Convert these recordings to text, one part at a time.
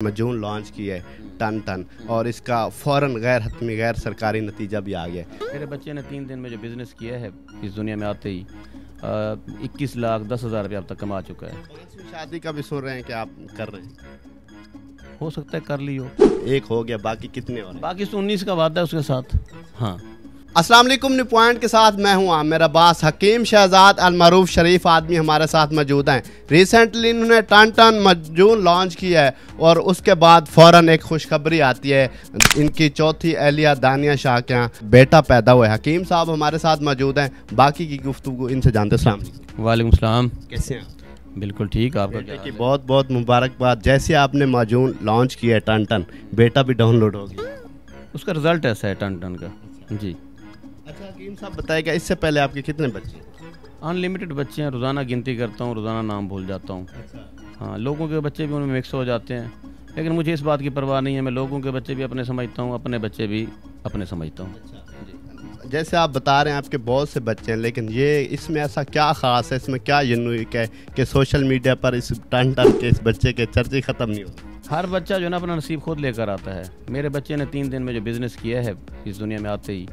मजून launch की है ton ton और इसका फ़ौरन गैर हतमी गैर सरकारी नतीजा भी आ गया। मेरे बच्चे ने 3 दिन में जो बिज़नेस किया है इस दुनिया में आते ही 21,10,000 रुपये अब तक कमा चुका है। 5वीं शादी का भी सुन रहे हैं कि आप कर रहे हैं, हो सकता है कर ली हो, एक हो गया, बाकी कितने और हैं? बाकी 19 का वादा है उसके साथ। हाँ, अस्सलाम वालेकुम, न्यू पॉइंट के साथ मैं हूँ आमिर अब्बास। हकीम शहजाद अल मरूफ शरीफ आदमी हमारे साथ मौजूद हैं। रिसेंटली इन्होंने टन टन मजून लॉन्च किया है और उसके बाद फ़ौरन एक खुशखबरी आती है, इनकी चौथी अहलिया दानिया शाह के यहाँ बेटा पैदा हुआ है। हकीम साहब हमारे साथ मौजूद हैं, बाकी की गुफ्तगू इनसे जानते हैं। अस्सलाम वालेकुम। वालेकुम सलाम। कैसे हैं? बिल्कुल ठीक, आपका क्या बेटे की हाल है? बहुत बहुत मुबारकबाद। जैसे आपने मजून लॉन्च किया है टन टन, बेटा भी डाउनलोड हो गया। उसका रिजल्ट ऐसा है टन टन का। जी, अच्छा हकीम साहब बताइएगा, इससे पहले आपके कितने बच्चे हैं? अनलिमिटेड बच्चे हैं, रोज़ाना गिनती करता हूँ, रोज़ाना नाम भूल जाता हूँ। हाँ, लोगों के बच्चे भी उनमें मिक्स हो जाते हैं, लेकिन मुझे इस बात की परवाह नहीं है। मैं लोगों के बच्चे भी अपने समझता हूँ, अपने बच्चे भी अपने समझता हूँ। जैसे आप बता रहे हैं आपके बहुत से बच्चे हैं, लेकिन ये इसमें ऐसा क्या ख़ास है, इसमें क्या यूनिक है कि सोशल मीडिया पर इस टन टन के इस बच्चे के चर्चे ख़त्म नहीं होते? हर बच्चा जो है ना अपना नसीब खुद लेकर आता है। मेरे बच्चे ने 3 दिन में जो बिज़नेस किया है इस दुनिया में आते ही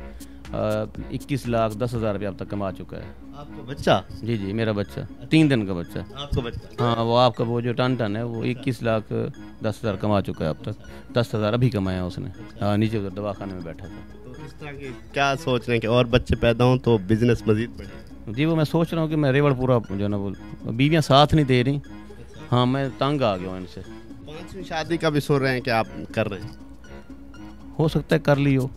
21,10,000 रुपये अब तक कमा चुका है। आपका बच्चा? जी जी, मेरा बच्चा 3 दिन का बच्चा। आपका बच्चा? हाँ, वो आपका वो जो टन टन है वो 21,10,000 कमा चुका है अब तक। 10,000 अभी कमाया उसने। हाँ, नीचे उधर दवाखाने में बैठा था। तो इस तरह की क्या सोच रहे हैं कि और बच्चे पैदा हों तो बिजनेस मजीद बढ़े? जी, वो मैं सोच रहा हूँ कि मैं रेवड़ पूरा जो है ना वो बीवियाँ साथ नहीं दे रही। हाँ, मैं तंग आ गया हूँ इनसे। 5वीं शादी का भी सुन रहे हैं कि आप कर रहे हैं, हो सकता है कर ली हो।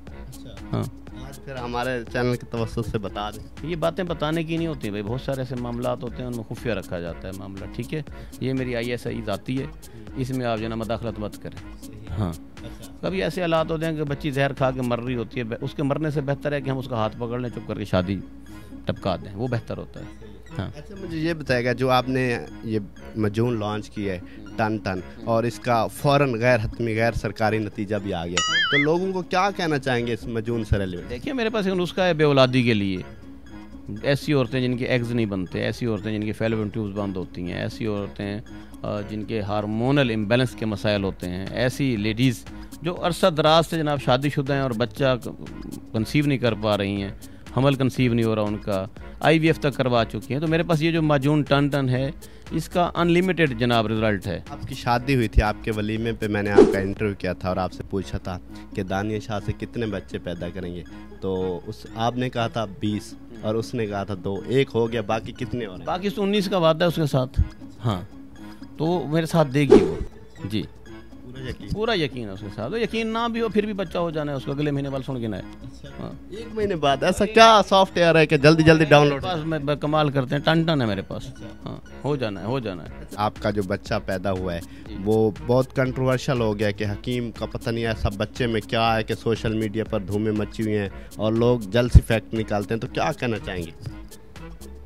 हाँ, आज फिर हमारे चैनल के तवज्जुह से बता दें। ये बातें बताने की नहीं होती भाई, बहुत सारे ऐसे मामलात होते हैं उनमें खुफिया रखा जाता है मामला। ठीक है, ये मेरी ISI आती है, इसमें आप जो है ना मदाखलत मत करें। हाँ, कभी ऐसे हालात होते हैं कि बच्ची जहर खा के मर रही होती है, उसके मरने से बेहतर है कि हम उसका हाथ पकड़ लें, चुप करके शादी टपका दें, वो बेहतर होता है। हाँ, अच्छा मुझे ये बताएगा, जो आपने ये मजून लॉन्च किया है टन टन और इसका फ़ौरन गैर हतमी गैर सरकारी नतीजा भी आ गया, तो लोगों को क्या कहना चाहेंगे इस मजून से रिलेटेड? देखिए मेरे पास एक नुस्खा है बेऔलादी के लिए। ऐसी औरतें जिनके एग्स नहीं बनते, ऐसी औरतें जिनकी फैलोपियन ट्यूब्स बंद होती हैं, ऐसी औरतें जिनके हार्मोनल इम्बेलेंस के मसाइल होते हैं, ऐसी लेडीज़ जो अरसा दराज से जनाब शादीशुदा हैं और बच्चा कंसीव नहीं कर पा रही हैं, हमल कंसीव नहीं हो रहा उनका, IVF तक करवा चुकी हैं, तो मेरे पास ये जो मजून टन टन है इसका अनलिमिटेड जनाब रिज़ल्ट है। आपकी शादी हुई थी, आपके वलीमे पे मैंने आपका इंटरव्यू किया था और आपसे पूछा था कि दानिया शाह से कितने बच्चे पैदा करेंगे, तो उस आपने कहा था 20 और उसने कहा था 2, एक हो गया, बाकी कितने और हैं? बाकी 19 का वादा है उसके साथ। हाँ, तो मेरे साथ देगी वो। जी, पूरा यकीन है उसके साथ। तो यकीन ना भी हो फिर भी बच्चा हो जाना है उसको, अगले महीने वाल सुन के ना है। हाँ, 1 महीने बाद? ऐसा क्या सॉफ्टवेयर है कि जल्दी जल्दी डाउनलोड? पास में कमाल करते हैं, टन टन है मेरे पास। हाँ, हो जाना है, हो जाना है। आपका जो बच्चा पैदा हुआ है वो बहुत कंट्रोवर्शियल हो गया कि हकीम का पता नहीं ऐसा बच्चे में क्या है कि सोशल मीडिया पर धूमें मची हुई हैं और लोग जल्द से फैक्ट निकालते हैं, तो क्या कहना चाहेंगे?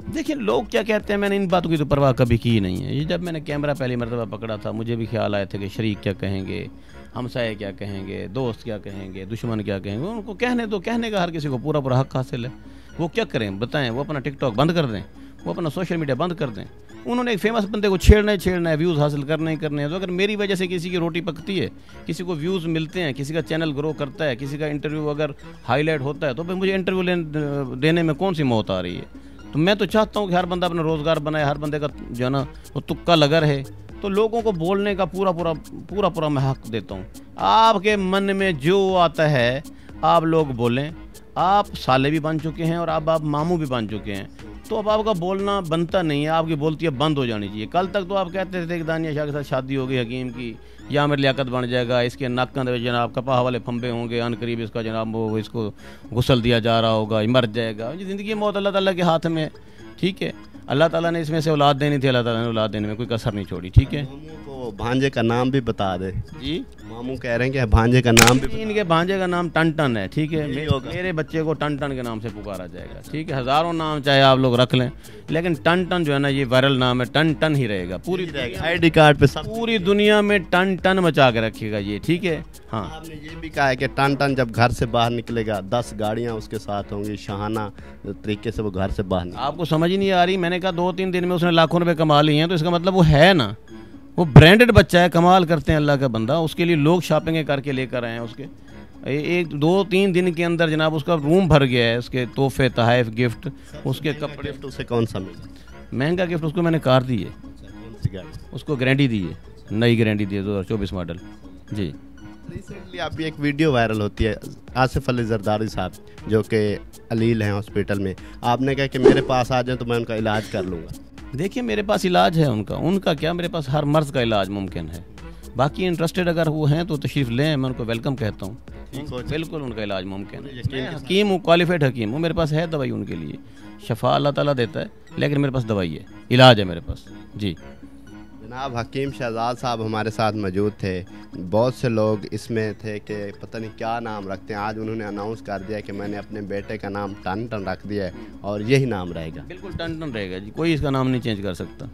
देखिए लोग क्या कहते हैं, मैंने इन बातों की तो परवाह कभी की नहीं है। ये जब मैंने कैमरा पहली मरतबा पकड़ा था मुझे भी ख्याल आए थे कि शरीक क्या कहेंगे, हमसाये क्या कहेंगे, दोस्त क्या कहेंगे, दुश्मन क्या कहेंगे। उनको कहने दो, कहने का हर किसी को पूरा पूरा हक हासिल है। वो क्या करें बताएं, वो अपना टिकटॉक बंद कर दें, वो अपना सोशल मीडिया बंद कर दें। उन्होंने एक फेमस बंदे को छेड़ना है, व्यूज़ हासिल करने ही करने हैं। तो अगर मेरी वजह से किसी की रोटी पकती है, किसी को व्यूज़ मिलते हैं, किसी का चैनल ग्रो करता है, किसी का इंटरव्यू अगर हाईलाइट होता है, तो फिर मुझे इंटरव्यू देने में कौन सी मौत आ रही है? तो मैं तो चाहता हूँ कि हर बंदा अपना रोज़गार बनाए, हर बंदे का जो है ना वो तुक्का लगा रहे। तो लोगों को बोलने का पूरा मैं हक देता हूँ। आपके मन में जो आता है आप लोग बोलें। आप साले भी बन चुके हैं और अब आप मामू भी बन चुके हैं, तो अब आपका बोलना बनता नहीं है, आपकी बोलती है बंद हो जानी चाहिए। कल तक तो आप कहते थे कि दानिया शाह के साथ शादी हो गई हकीम की, या मेरी लियाकत बन जाएगा, इसके नाक के जनाब कपाह वाले फंबे होंगे, अन करीब इसका जनाब वो इसको गुस्ल दिया जा रहा होगा, ये मर जाएगा। ज़िंदगी मौत अल्लाह ताला के हाथ में। ठीक है, अल्लाह ताला ने इसमें से औलाद देनी थी, अल्लाह ताला ने औलाद देने में कोई कसर नहीं छोड़ी। ठीक है, मामू को भांजे का नाम भी बता दे। जी, मामू कह रहे हैं कि भांजे का नाम भी इनके भांजे का नाम टन टन है। ठीक है, मेरे बच्चे को टन टन के नाम से पुकारा जाएगा। ठीक है, हज़ारों नाम चाहे आप लोग रख लें, लेकिन टन टन जो है ना ये वायरल नाम है, टन टन ही रहेगा। पूरी ID कार्ड पे सब पूरी दुनिया में टन टन मचा के रखेगा ये। ठीक है, हाँ, आपने ये भी कहा है कि टन टन जब घर से बाहर निकलेगा 10 गाड़ियाँ उसके साथ होंगी, शाहाना तरीके से वो घर से बाहर निकलेगा। आपको समझ ही नहीं आ रही। मैंने कहा 2-3 दिन में उसने लाखों रुपए कमा लिए हैं, तो इसका मतलब वो है ना, وہ برانڈڈ بچہ ہے, کمال کرتے ہیں اللہ کا بندہ, اس کے لیے لوگ شاپنگیں کر کے لے کر آئے ہیں. اس کے 2-3 دن کے اندر جناب اس کا روم بھر گیا ہے, اس کے تحفے تحائف گفٹ, اس کے کپڑے. گفٹ اسے کون سا ملا؟ مہنگا گفٹ اس کو میں نے کار دی ہے, اس کو گارنٹی دی ہے, نئی گارنٹی دی ہے 2024 ماڈل. جی ریسنٹلی ابھی ایک ویڈیو وائرل ہوتی ہے آصف علی زرداری صاحب جو کہ علیل ہیں ہاسپٹل میں, آپ نے کہا کہ میرے پاس آ جائیں تو میں ان کا علاج کر لوں گا. دیکھیے میرے پاس علاج ہے ان کا کیا, میرے پاس ہر مرض کا علاج ممکن ہے. باقی انٹرسٹڈ اگر وہ ہیں تو تشریف لیں, میں ان کو ویلکم کہتا ہوں. بالکل ان کا علاج ممکن ہے. میں حکیم ہوں, کوالیفائڈ حکیم ہوں, میرے پاس ہے دوائی ان کے لیے, شفا اللہ تعالیٰ دیتا ہے, لیکن میرے پاس دوائی ہے, علاج ہے میرے پاس. جی جناب حکیم شہزاد صاحب ہمارے ساتھ موجود تھے. بہت سے لوگ اس میں تھے کہ پتہ نہیں کیا نام رکھتے ہیں, آج انہوں نے اناؤنس کر دیا کہ میں نے اپنے بیٹے کا نام ٹن ٹن رکھ دیا ہے اور یہی نام رہے گا. بالکل ٹن ٹن رہے گا جی, کوئی اس کا نام نہیں چینج کر سکتا.